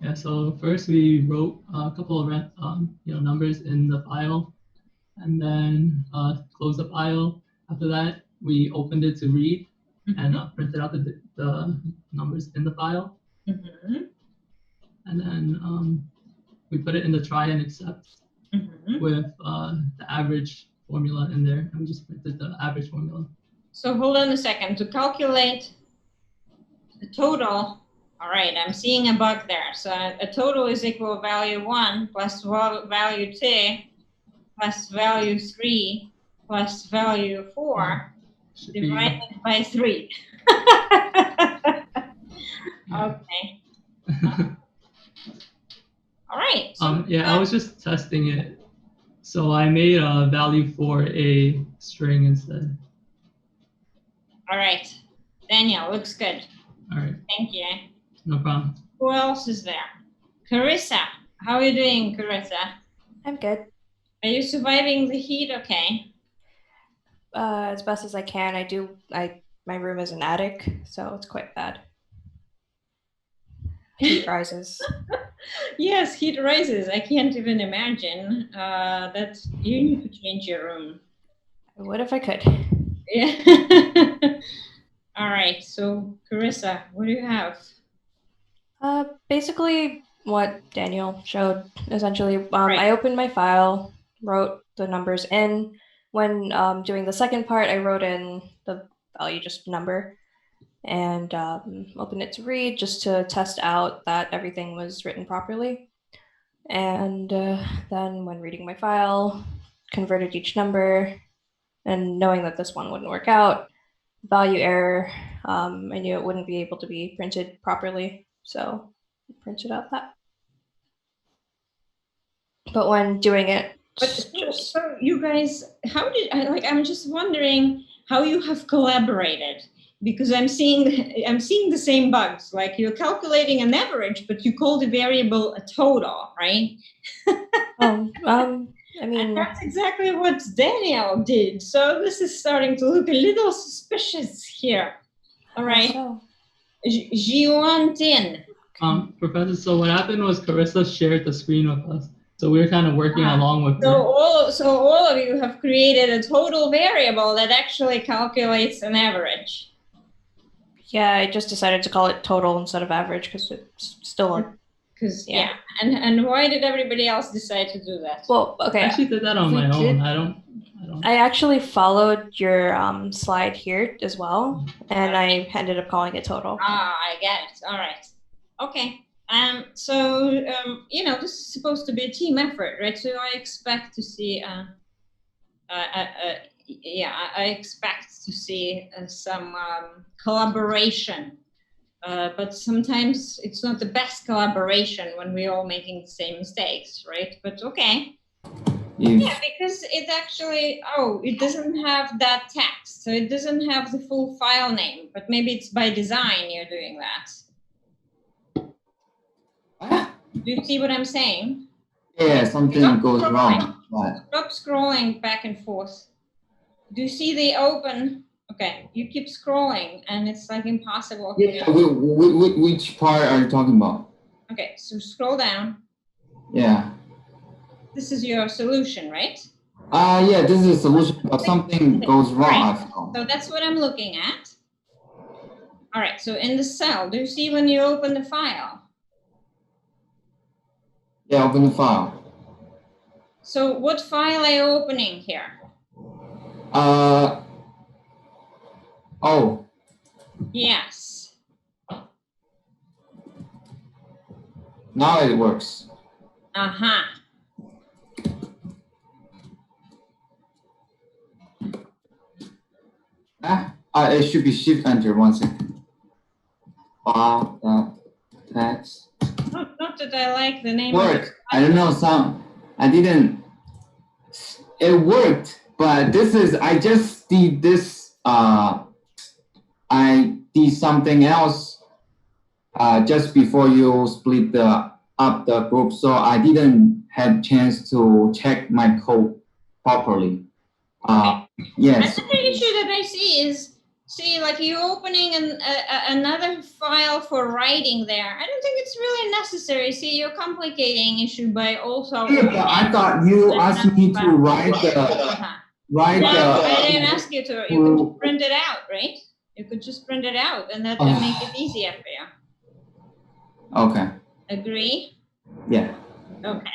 Yeah, so first we wrote a couple of numbers in the file, and then closed the file. After that, we opened it to read and printed out the numbers in the file, and then we put it in the try and accept with the average formula in there, and we just printed the average formula. So hold on a second. To calculate the total, all right, I'm seeing a bug there. So a total is equal value 1 plus value 2 plus value 3 plus value 4 divided by 3. Okay. All right. So yeah, I was just testing it. So I made a value for a string instead. All right. Daniel, looks good. All right. Thank you. No problem. Who else is there? Carissa. How are you doing, Carissa? I'm good. Are you surviving the heat okay? As best as I can. My room is an attic, so it's quite bad. Heat rises. Yes, heat rises. I can't even imagine that you need to change your room. I would if I could. Yeah. All right. So, Carissa, what do you have? Basically what Daniel showed, essentially. Right. I opened my file, wrote the numbers in. When doing the second part, I wrote in the value, just number, and opened it to read just to test out that everything was written properly. And then when reading my file, converted each number, and knowing that this one wouldn't work out, value error, I knew it wouldn't be able to be printed properly, so I printed out that. But when doing it, so you guys, how did I'm just wondering how you have collaborated, because I'm seeing the same bugs. Like, you're calculating an average, but you call the variable a total, right? I mean, and that's exactly what Daniel did. So this is starting to look a little suspicious here. All right. Jiwantin. Professor, so what happened was Carissa shared the screen with us. So we were kind of working along with her. So all of you have created a total variable that actually calculates an average. Yeah, I just decided to call it total instead of average because it's still yeah. And why did everybody else decide to do that? Well, okay. I actually did that on my own. I don't. I actually followed your slide here as well, and I ended up calling it total. I get it. All right. Okay. So this is supposed to be a team effort, right? So I expect to see I expect to see some collaboration, but sometimes it's not the best collaboration when we're all making the same mistakes, right? But okay. Yeah, because it actually, it doesn't have that text, so it doesn't have the full file name, but maybe it's by design you're doing that. Do you see what I'm saying? Yeah, something goes wrong. Stop scrolling back and forth. Do you see the open? Okay, you keep scrolling, and it's like impossible. Yeah, which part are you talking about? Okay, so scroll down. Yeah. This is your solution, right? Yeah, this is a solution, but something goes wrong. Right. So that's what I'm looking at. All right, so in the cell, do you see when you open the file? Yeah, open the file. So what file are you opening here? Oh. Yes. Now it works. Uh-huh. It should be Shift Enter. 1 second. Text. Not that I like the name. Work. I don't know. I didn't. It worked, but I just did this. I did something else just before you split up the group, so I didn't have chance to check my code properly. Yes. Another issue that I see is See, like you opening another file for writing there. I don't think it's really necessary. See, you're complicating issue by also. Yeah, but I thought you asked me to write write No, the. I didn't ask you to. You could just print it out, right? You could just print it out, and that would make it easier for you. Okay. Agree? Yeah. Okay.